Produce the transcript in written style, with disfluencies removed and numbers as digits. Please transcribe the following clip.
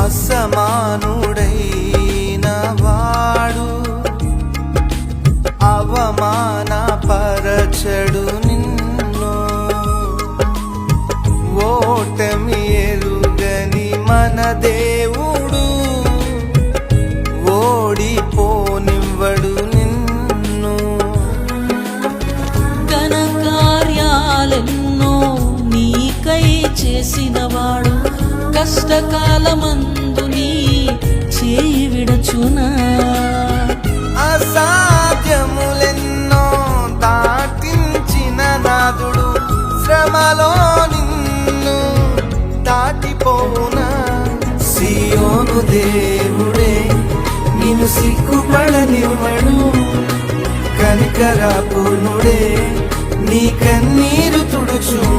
అసమానుడైన వాడు అవమానపరచడు నిన్ను. ఓటమి ఎరుగని మన దేవుడు ఓడిపోనివ్వడు నిన్ను. ఘన కార్యాలెన్నో నీకై చేసినవాడు కష్టకాలమందు నీ చేయి విడచునా. అసాధ్యములెన్నో దాటించిన నాదుడు శ్రమలో నిన్ను దాటిపోవునా. సియోను దేవుడే నిన్ను సిగ్గుపడనివ్వడు, కనికరపూర్ణుడే నీ కన్నీరు తుడుచును.